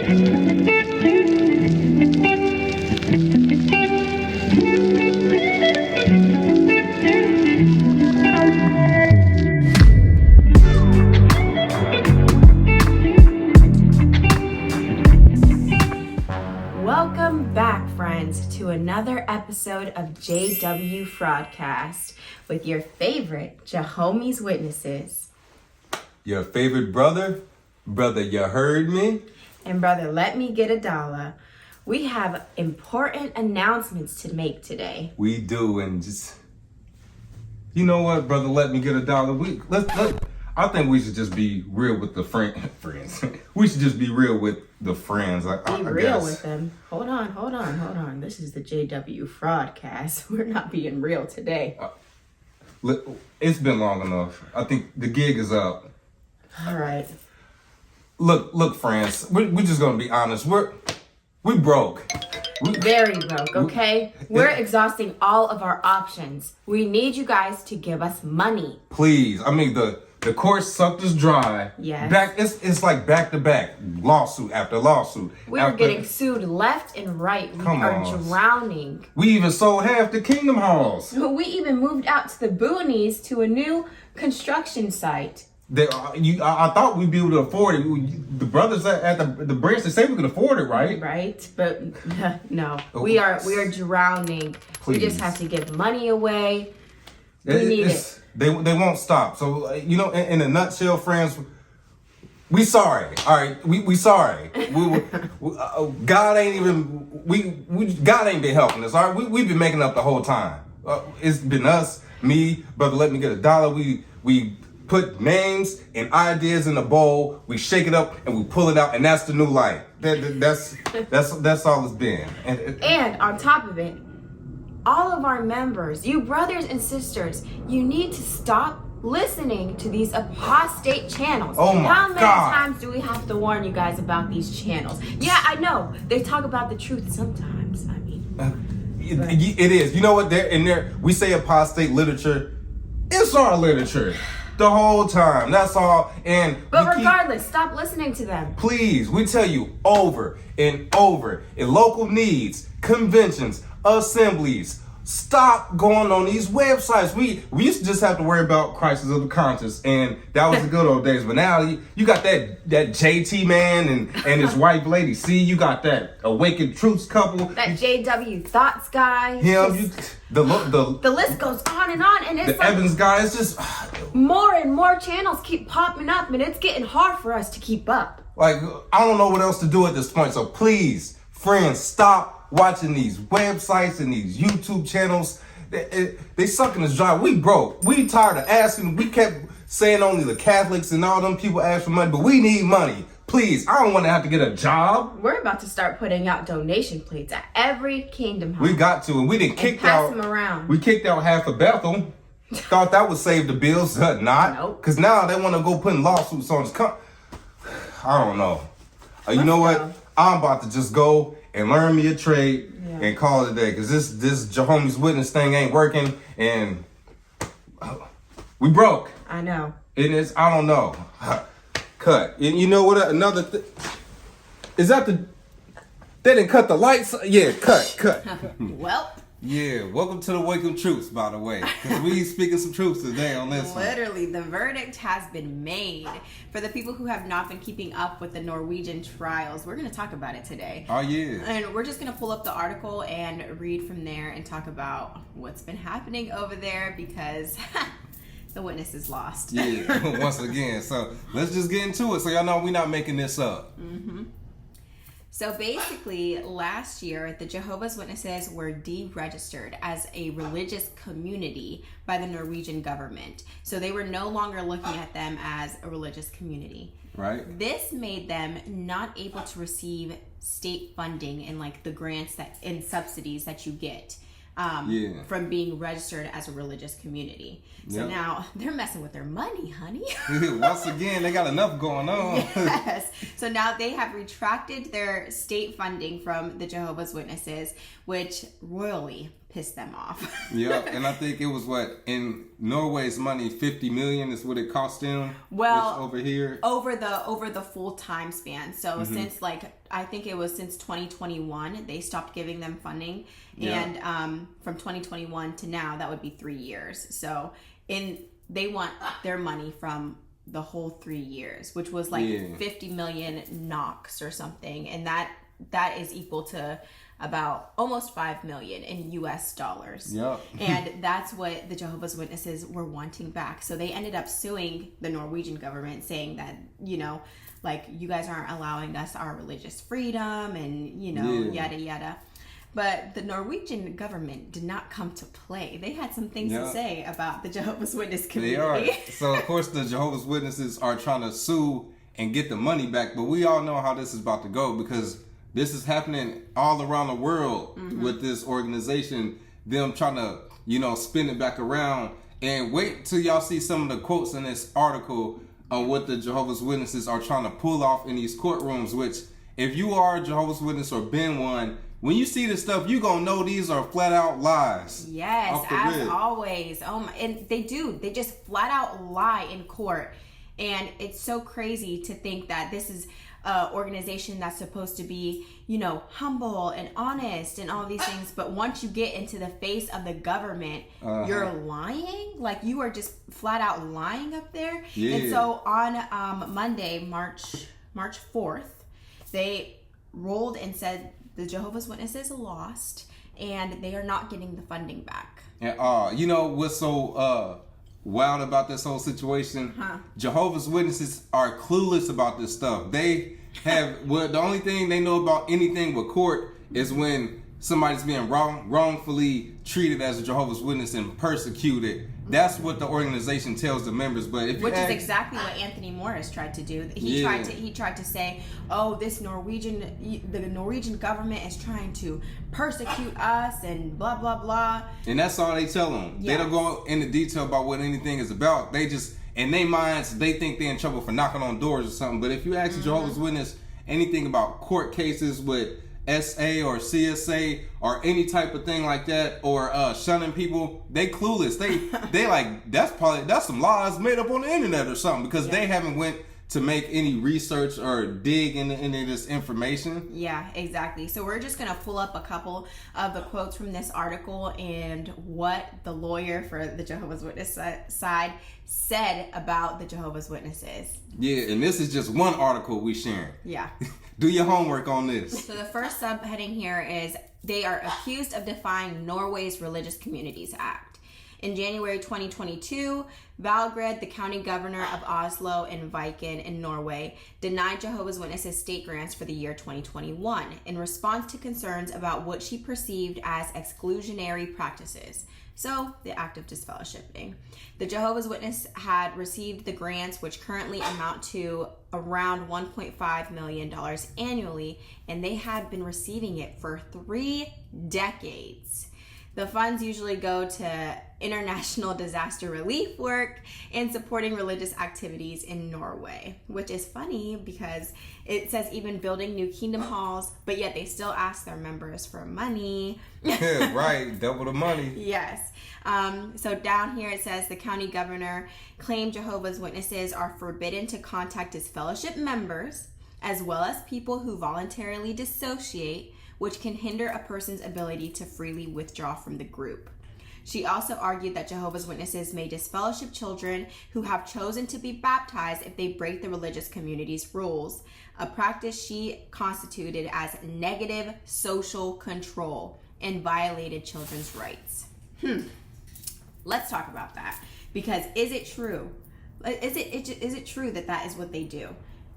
Welcome back, friends, to another episode of JW Fraudcast with your favorite Jehovah's Witnesses. Your favorite brother, you heard me? And brother, let me get $1. We have important announcements to make today. We do, and just, you know what, brother, let me get $1. I think we should just be real with the friends. We should just be real with the friends. Be real with them. Hold on. This is the JW Fraudcast. We're not being real today. It's been long enough. I think the gig is up. All right. Look, friends. We're just gonna be honest. We broke. Very broke, okay? We're exhausting all of our options. We need you guys to give us money. Please. I mean, the court sucked us dry. Yes. It's like back to back, lawsuit after lawsuit. We're getting sued left and right. We are drowning. We even sold half the Kingdom Halls. We even moved out to the boonies to a new construction site. I thought we'd be able to afford it. The brothers at the branch, they say we could afford it, right? Right, but no, we are drowning. Please. We just have to give money away. We need it. They won't stop. So in a nutshell, friends, we sorry. All right, we sorry. God ain't been helping us. All right, we've been making up the whole time. It's been us, me, brother. Let me get $1. We put names and ideas in a bowl, we shake it up and we pull it out, and that's the new light. That's all it's been. And on top of it, all of our members, you brothers and sisters, you need to stop listening to these apostate channels. Oh my How many God. times do we have to warn you guys about these channels? Yeah, I know they talk about the truth sometimes. I mean, it is. You know what? We say apostate literature. It's our literature. The whole time. That's all. But regardless, stop listening to them. Please, we tell you over and over, in local needs, conventions, assemblies, stop going on these websites. We used to just have to worry about crisis of the conscience, and that was the good old days. But now you got that JT man and his wife lady. See, you got that Awakened Truths couple. That JW Thoughts guy. Him, the list goes on, and it's the like Evans guy. It's just more and more channels keep popping up, and it's getting hard for us to keep up. Like, I don't know what else to do at this point. So please, friends, stop watching these websites and these YouTube channels. They sucking us dry. We broke. We tired of asking. We kept saying only the Catholics and all them people ask for money, but we need money. Please, I don't want to have to get a job. We're about to start putting out donation plates at every Kingdom House. We got to, and we didn't kick out. Pass them around. We kicked out half of Bethel. Thought that would save the bills. Not. Nope. Because now they want to go putting lawsuits on us. I don't know. You know what? I'm about to just go and learn me a trade and call it a day. Because this Jehovah's Witness thing ain't working. And we broke. I know. It is. I don't know. Cut. And you know what? Another thing. Is that the... They didn't cut the lights? Yeah, cut. Well... Yeah, welcome to the Awakened Truths, by the way. Because we speaking some truths today on this one. Literally, the verdict has been made. For the people who have not been keeping up with the Norwegian trials, we're going to talk about it today. Oh, yeah. And we're just going to pull up the article and read from there and talk about what's been happening over there because the witness is lost. Yeah, once again. So let's just get into it so y'all know we're not making this up. Mm-hmm. So basically, last year, the Jehovah's Witnesses were deregistered as a religious community by the Norwegian government. So they were no longer looking at them as a religious community. Right. This made them not able to receive state funding and like the grants and subsidies that you get from being registered as a religious community. So now they're messing with their money, honey. Once again, they got enough going on. Yes. So now they have retracted their state funding from the Jehovah's Witnesses, which royally pissed them off. Yeah, and I think it was what, in Norway's money, 50 million is what it cost them. Well, over here, over the full time span. So since I think it was since 2021, they stopped giving them funding, and from 2021 to now, that would be 3 years. So they want their money from the whole 3 years, which was like 50 million NOKs or something, and that is equal to about almost 5 million in US dollars. Yeah. And that's what the Jehovah's Witnesses were wanting back. So they ended up suing the Norwegian government, saying that, like, you guys aren't allowing us our religious freedom and, yada, yada. But the Norwegian government did not come to play. They had some things to say about the Jehovah's Witness community. They are. So, of course, the Jehovah's Witnesses are trying to sue and get the money back. But we all know how this is about to go, because this is happening all around the world with this organization, them trying to, spin it back around. And wait till y'all see some of the quotes in this article on what the Jehovah's Witnesses are trying to pull off in these courtrooms, which, if you are a Jehovah's Witness or been one, when you see this stuff, you gonna know these are flat out lies. Yes, as always. Oh my, and they just flat out lie in court. And it's so crazy to think that this is an organization that's supposed to be, humble and honest and all these things. But once you get into the face of the government, you're lying. Like, you are just flat out lying up there. Yeah. And so on Monday, March 4th, they rolled and said the Jehovah's Witnesses lost and they are not getting the funding back. And what's so wild about this whole situation? Jehovah's Witnesses are clueless about this stuff. They have the only thing they know about anything with court is when somebody's being wrongfully treated as a Jehovah's Witness and persecuted. That's what the organization tells the members. But if which is exactly what Anthony Morris tried to do. He tried to say, "Oh, the Norwegian government is trying to persecute us and blah blah blah." And that's all they tell them. Yes. They don't go into detail about what anything is about. They just, in their minds, they think they're in trouble for knocking on doors or something. But if you ask a Jehovah's Witness anything about court cases with SA or CSA or any type of thing like that, or shunning people, they clueless. They like, that's some lies made up on the internet or something, because they haven't went to make any research or dig into any of this information. Yeah, exactly. So we're just going to pull up a couple of the quotes from this article and what the lawyer for the Jehovah's Witness side said about the Jehovah's Witnesses. Yeah, and this is just one article we sharing. Yeah. Do your homework on this. So the first subheading here is, they are accused of defying Norway's Religious Communities Act. In January 2022, Valgred, the county governor of Oslo and Viken in Norway, denied Jehovah's Witnesses state grants for the year 2021 in response to concerns about what she perceived as exclusionary practices. So, the act of disfellowshipping. The Jehovah's Witness had received the grants, which currently amount to around $1.5 million annually, and they had been receiving it for 3 decades. The funds usually go to international disaster relief work and supporting religious activities in Norway, which is funny because it says even building new kingdom halls, but yet they still ask their members for money. Yeah, right, double the money. Yes. So down here it says the county governor claimed Jehovah's Witnesses are forbidden to contact Disfellowship members, as well as people who voluntarily dissociate, which can hinder a person's ability to freely withdraw from the group. She also argued that Jehovah's Witnesses may disfellowship children who have chosen to be baptized if they break the religious community's rules, a practice she constituted as negative social control and violated children's rights. Let's talk about that, because is it true? Is it true that is what they do?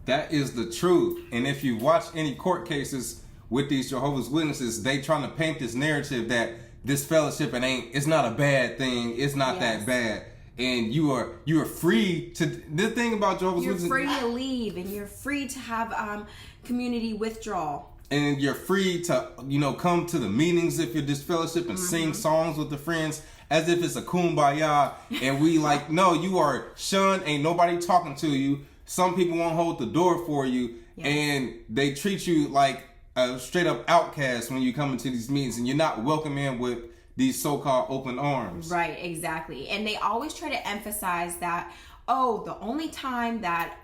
That is the truth. And if you watch any court cases with these Jehovah's Witnesses, they trying to paint this narrative that this fellowship it's not a bad thing. It's not that bad. And you are free to, the thing about Jehovah's Witnesses, you're free to leave, and you're free to have community withdrawal. And you're free to, come to the meetings if you're disfellowship and sing songs with the friends as if it's a kumbaya. And we no, you are shunned. Ain't nobody talking to you. Some people won't hold the door for you. Yes. And they treat you like a straight up outcast when you come into these meetings, and you're not welcome in with these so-called open arms. Right, exactly. And they always try to emphasize that, oh, the only time that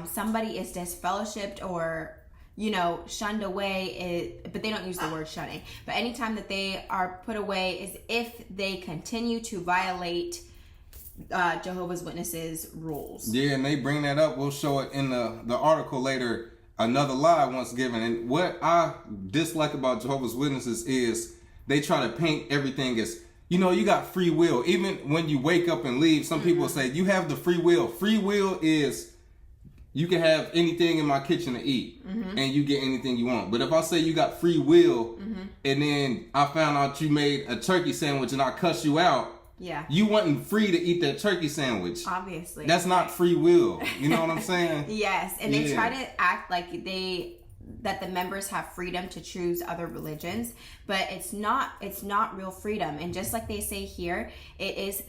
somebody is disfellowshipped or, you know, shunned away is, but they don't use the word shunning, but anytime that they are put away is if they continue to violate Jehovah's Witnesses rules. Yeah, and they bring that up. We'll show it in the article later. Another lie once given. And what I dislike about Jehovah's Witnesses is they try to paint everything as, you know, you got free will. Even when you wake up and leave, some people say you have the free will. Free will is you can have anything in my kitchen to eat and you get anything you want. But if I say you got free will and then I found out you made a turkey sandwich and I cuss you out, yeah, you wasn't free to eat that turkey sandwich. Obviously. That's not free will. You know what I'm saying? Yes, and they try to act like that the members have freedom to choose other religions, but it's not real freedom. And just like they say here, it is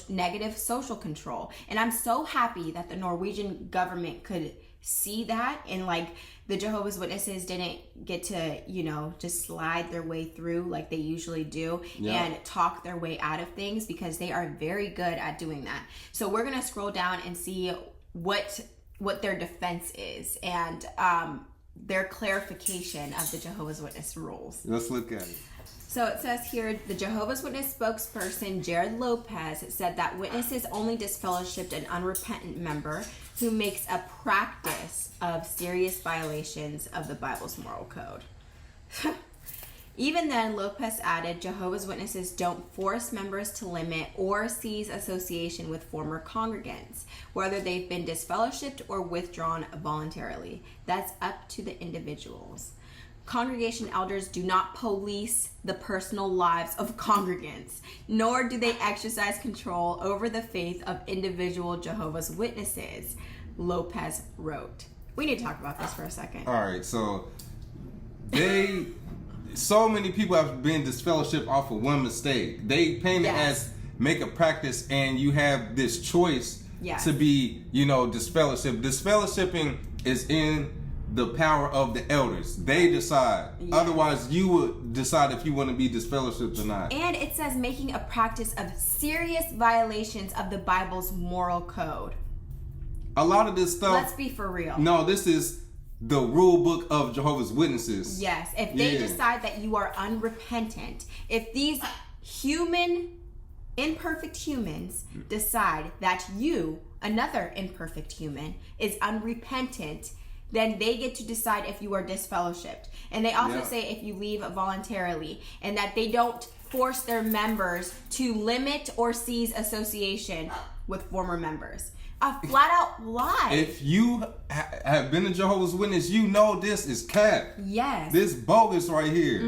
negative social control. And I'm so happy that the Norwegian government could see that, and like the Jehovah's Witnesses didn't get to, you know, just slide their way through like they usually do and talk their way out of things, because they are very good at doing that. So we're gonna scroll down and see what their defense is and their clarification of the Jehovah's Witness rules. Let's look at it. So it says here, the Jehovah's Witness spokesperson, Jared Lopez, said that witnesses only disfellowshipped an unrepentant member who makes a practice of serious violations of the Bible's moral code. Even then, Lopez added, Jehovah's Witnesses don't force members to limit or cease association with former congregants, whether they've been disfellowshipped or withdrawn voluntarily. That's up to the individuals. Congregation elders do not police the personal lives of congregants, nor do they exercise control over the faith of individual Jehovah's Witnesses, Lopez wrote. We need to talk about this for a second. All right, so so many people have been disfellowshipped off of one mistake. They paint it as make a practice, and you have this choice to be, you know, disfellowship. Disfellowshipping is in the power of the elders. They decide. Otherwise, you would decide if you want to be disfellowshipped or not. And it says making a practice of serious violations of the Bible's moral code. A lot of this stuff. Let's be for real. No, this is the rule book of Jehovah's Witnesses. Yes, if they decide that you are unrepentant, if these imperfect humans decide that you, another imperfect human, is unrepentant, then they get to decide if you are disfellowshipped. And they also say if you leave voluntarily, and that they don't force their members to limit or cease association with former members. A flat out lie. If you have been a Jehovah's Witness, you know this is cap. Yes. This bogus right here.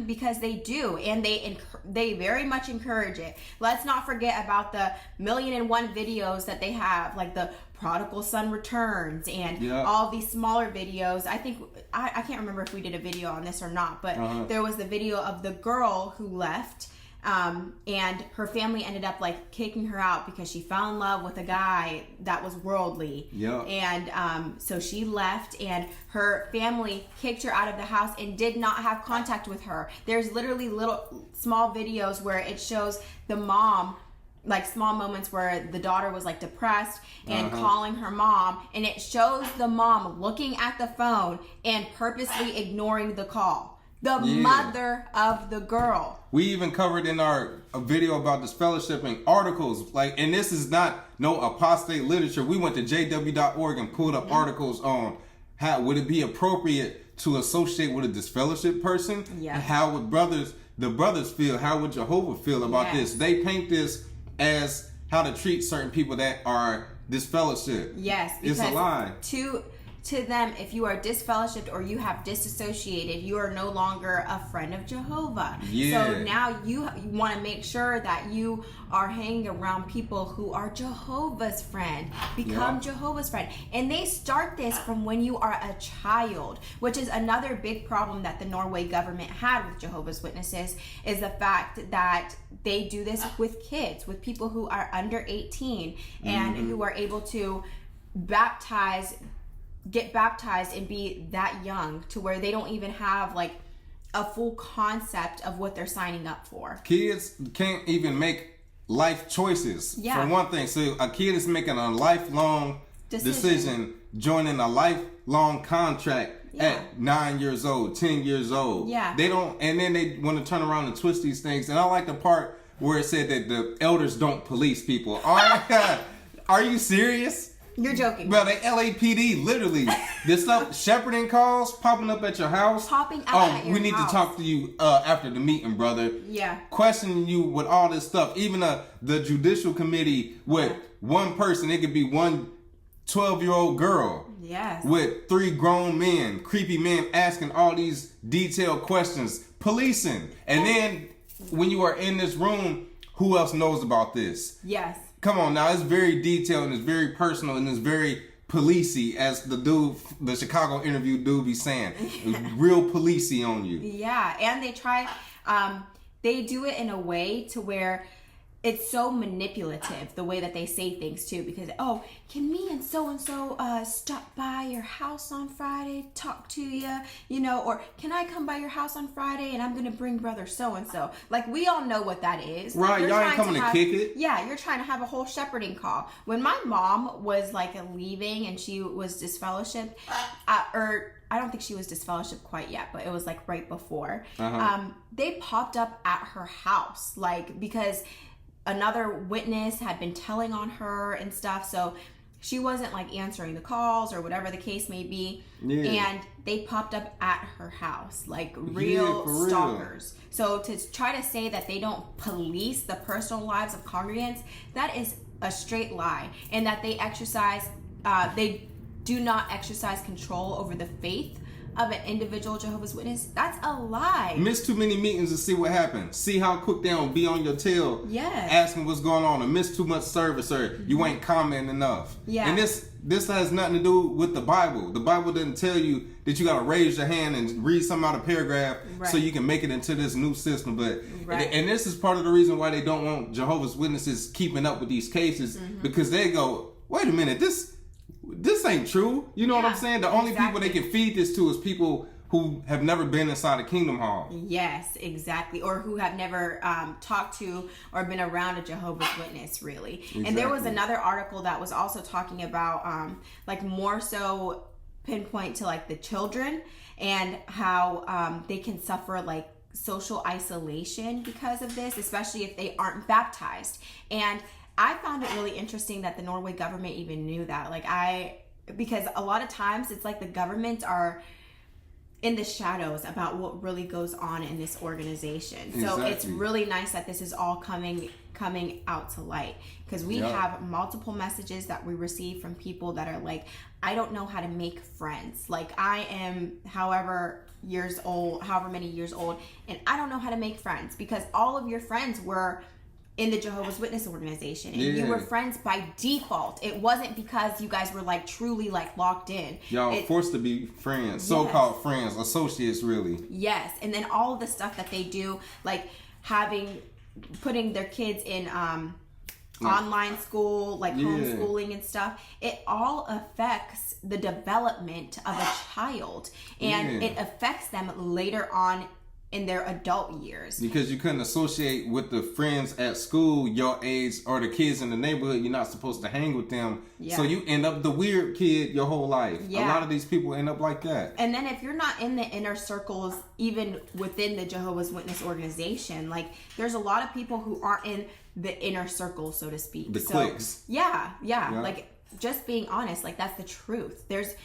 Because they do, and they very much encourage it. Let's not forget about the 1,000,001 videos that they have, like the prodigal son returns and all these smaller videos. I think I can't remember if we did a video on this or not, but there was the video of the girl who left. And her family ended up like kicking her out because she fell in love with a guy that was worldly. And so she left, and her family kicked her out of the house and did not have contact with her. There's literally little small videos where it shows the mom, like small moments where the daughter was like depressed and calling her mom, and it shows the mom looking at the phone and purposely ignoring the call. The mother of the girl. We even covered in our video about disfellowshipping articles, like, and this is not no apostate literature. We went to jw.org and pulled up articles on how would it be appropriate to associate with a disfellowship person. How would the brothers feel? How would Jehovah feel about this? They paint this as how to treat certain people that are disfellowship. Yes, because it's a lie. To them, if you are disfellowshipped or you have disassociated, you are no longer a friend of Jehovah. So now you want to make sure that you are hanging around people who are Jehovah's friend. Become Jehovah's friend. And they start this from when you are a child, which is another big problem that the Norway government had with Jehovah's Witnesses, is the fact that they do this with kids, with people who are under 18 and who are able to get baptized and be that young, to where they don't even have like a full concept of what they're signing up for. Kids can't even make life choices. Yeah. For one thing, so a kid is making a lifelong decision joining a lifelong contract at 9 years old, 10 years old. Yeah. They don't, and then they want to turn around and twist these things. And I like the part where it said that the elders don't police people. Oh my God. Are you serious? You're joking. Well, the LAPD, literally, this stuff, shepherding calls popping up at your house. Popping out at your we need house. to talk to you after the meeting, brother. Yeah. Questioning you with all this stuff. Even the judicial committee with one person, it could be one 12-year-old girl. Yes. With 3 grown men, creepy men asking all these detailed questions, policing. And then when you are in this room, who else knows about this? Yes. Come on now, it's very detailed and it's very personal and it's very policey, as the Chicago interview dude be saying. Real policey on you. Yeah, and they try, they do it in a way to where it's so manipulative, the way that they say things too, because, oh, can me and so stop by your house on Friday, talk to you, or can I come by your house on Friday and I'm going to bring brother so-and-so. Like, we all know what that is. Right, y'all ain't coming to kick it. Yeah, you're trying to have a whole shepherding call. When my mom was like leaving and she was disfellowship, or I don't think she was disfellowship quite yet, but it was like right before, they popped up at her house, like, because another witness had been telling on her and stuff, so she wasn't like answering the calls or whatever the case may be. Yeah. And they popped up at her house, like real stalkers. So to try to say that they don't police the personal lives of congregants, that is a straight lie. And that they they do not exercise control over the faith of an individual Jehovah's Witness, that's a lie. Miss too many meetings and see what happens. See how quick they don't be on your tail, asking what's going on, or miss too much service, or you ain't commenting enough. Yeah. And this has nothing to do with the Bible. The Bible didn't tell you that you got to raise your hand and read something out of paragraph so you can make it into this new system. But and this is part of the reason why they don't want Jehovah's Witnesses keeping up with these cases, because they go, wait a minute, this ain't true. You know what I'm saying? The only people they can feed this to is people who have never been inside a Kingdom Hall. Yes, exactly. Or who have never talked to or been around a Jehovah's Witness, really. Exactly. And there was another article that was also talking about like more so pinpoint to like the children and how they can suffer like social isolation because of this, especially if they aren't baptized. And I found it really interesting that the Norway government even knew that. Because a lot of times it's like the government are in the shadows about what really goes on in this organization. Exactly. So it's really nice that this is all coming out to light, because we have multiple messages that we receive from people that are like, I don't know how to make friends. Like, I am however many years old, and I don't know how to make friends, because all of your friends were in the Jehovah's Witness organization, and you were friends by default. It wasn't because you guys were like truly like locked in. Y'all forced to be friends, so-called friends, associates, really. Yes, and then all of the stuff that they do, like putting their kids in online school, like homeschooling and stuff, it all affects the development of a child, and it affects them later on in their adult years. Because you couldn't associate with the friends at school your age, or the kids in the neighborhood. You're not supposed to hang with them. So you end up the weird kid your whole life. A lot of these people end up like that. And then if you're not in the inner circles, even within the Jehovah's Witness organization, like, there's a lot of people who aren't in the inner circle, so to speak. The cliques. Yeah. Like, just being honest, like, that's the truth. There's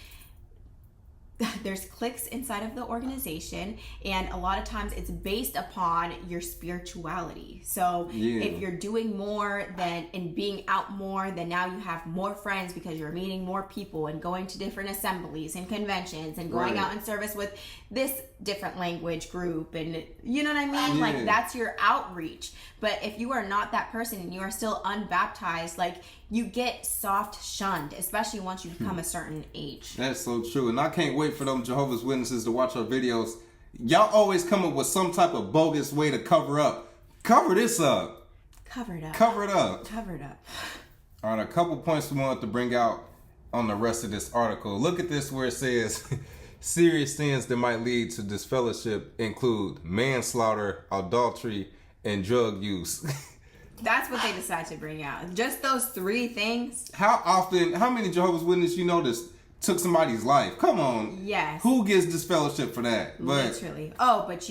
cliques inside of the organization, and a lot of times it's based upon your spirituality. So if you're doing more and being out more, then now you have more friends because you're meeting more people and going to different assemblies and conventions and going out in service with this different language group, and you know what I mean? Like, that's your outreach. But if you are not that person and you are still unbaptized, like, you get soft shunned, especially once you become a certain age. That's so true. And I can't wait for them Jehovah's Witnesses to watch our videos. Y'all always come up with some type of bogus way to cover up. Cover this up. Cover it up. Cover it up. Cover it up. All right, a couple points we wanted to bring out on the rest of this article. Look at this where it says Serious sins that might lead to disfellowship include manslaughter, adultery, and drug use. That's what they decided to bring out. Just those 3 things. How many Jehovah's Witnesses you know this took somebody's life? Come on. Yes. Who gets disfellowship for that? Literally. Oh, but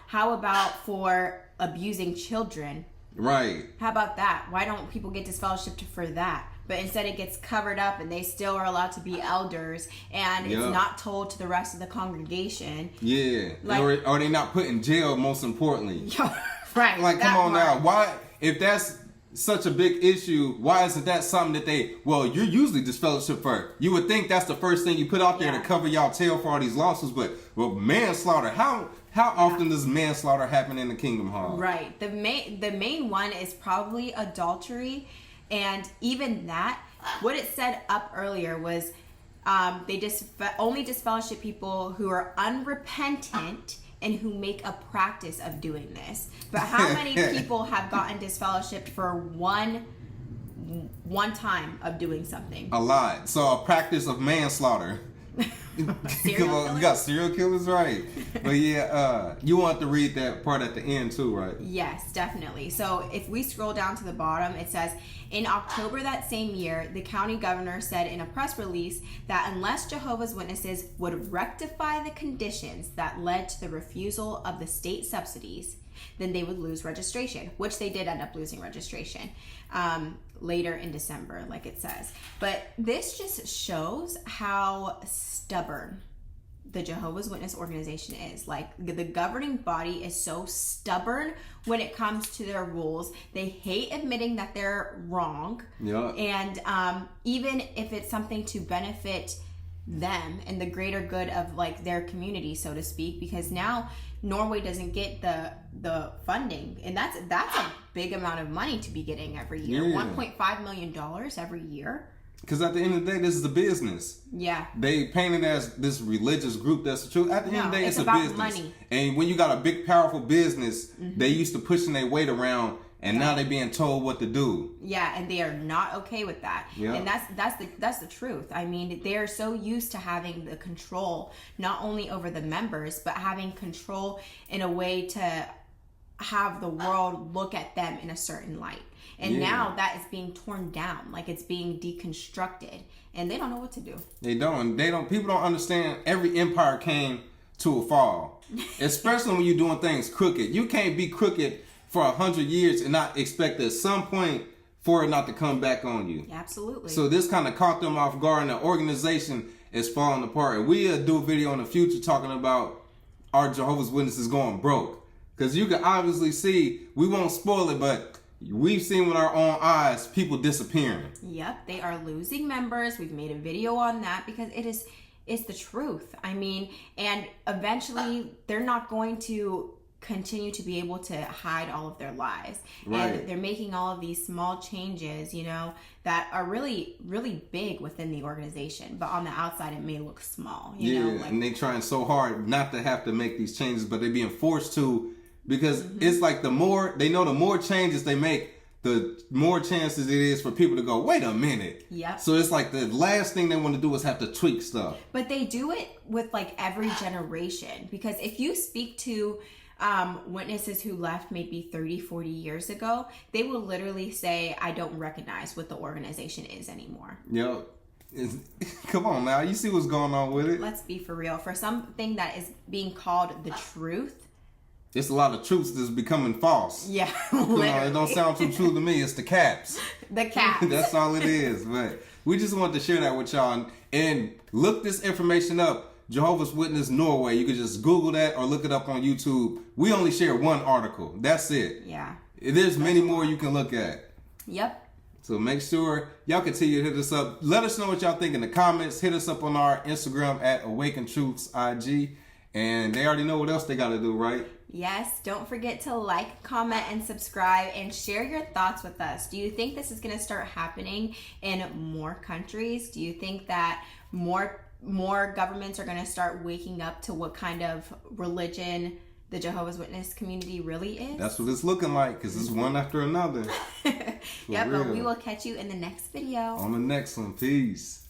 how about for abusing children? Right. How about that? Why don't people get disfellowshipped for that? But instead it gets covered up and they still are allowed to be elders and it's not told to the rest of the congregation. Yeah. Or they not put in jail, most importantly. Right. Like, come on now. Why, if that's such a big issue, why isn't that something that you're usually disfellowship for? You would think that's the first thing you put out there to cover y'all tail for all these lawsuits, but manslaughter, how often does manslaughter happen in the Kingdom Hall? Right. The main one is probably adultery, and even that, what it said up earlier was they only disfellowship people who are unrepentant and who make a practice of doing this. But how many people have gotten disfellowshipped for one time of doing something? A lot. So a practice of manslaughter. You got serial killers, right? But you want to read that part at the end too, right? Yes, definitely. So if we scroll down to the bottom, it says, in October that same year, the county governor said in a press release that unless Jehovah's Witnesses would rectify the conditions that led to the refusal of the state subsidies, then they would lose registration, which they did end up losing registration later in December, like it says. But this just shows how stubborn the Jehovah's Witness organization is. Like, the governing body is so stubborn when it comes to their rules. They hate admitting that they're wrong. Yeah. And even if it's something to benefit them and the greater good of like their community, so to speak, because now Norway doesn't get the funding, and that's a big amount of money to be getting every year. $1.5 million every year. Because at the end of the day, this is a business. Yeah. They paint it as this religious group that's the truth. At the end of the day, it's a about business. Money. And when you got a big, powerful business, they used to pushing their weight around, and now they're being told what to do. Yeah, and they are not okay with that. Yeah. And that's the truth. I mean, they are so used to having the control, not only over the members, but having control in a way to have the world look at them in a certain light. And now that is being torn down, like it's being deconstructed, and they don't know what to do. They don't. People don't understand. Every empire came to a fall, especially when you're doing things crooked. You can't be crooked for 100 years and not expect at some point for it not to come back on you. Absolutely. So this kind of caught them off guard, and the organization is falling apart. And we'll do a video in the future talking about our Jehovah's Witnesses going broke, because you can obviously see, we won't spoil it, but we've seen with our own eyes people disappearing. Yep, they are losing members. We've made a video on that because it's the truth. I mean, and eventually they're not going to continue to be able to hide all of their lies. Right. And they're making all of these small changes, that are really, really big within the organization. But on the outside, it may look small. You know, and they're trying so hard not to have to make these changes, but they're being forced to. Because it's like the more changes they make, the more chances it is for people to go, wait a minute. Yep. So it's like the last thing they want to do is have to tweak stuff. But they do it with like every generation. Because if you speak to witnesses who left maybe 30, 40 years ago, they will literally say, I don't recognize what the organization is anymore. Yep. Come on now. You see what's going on with it. Let's be for real. For something that is being called the truth, it's a lot of truths that's becoming false. Yeah, it don't sound too true to me. It's the caps. The caps. That's all it is. But we just wanted to share that with y'all. And look this information up. Jehovah's Witness Norway. You can just Google that or look it up on YouTube. We only share one article. That's it. Yeah. There's many more you can look at. Yep. So make sure y'all continue to hit us up. Let us know what y'all think in the comments. Hit us up on our Instagram at Awaken Truths IG. And they already know what else they got to do, right? Yes, don't forget to like, comment, and subscribe, and share your thoughts with us. Do you think this is going to start happening in more countries? Do you think that more governments are going to start waking up to what kind of religion the Jehovah's Witness community really is? That's what it's looking like, because it's one after another. Yep, but we will catch you in the next video. On the next one. Peace.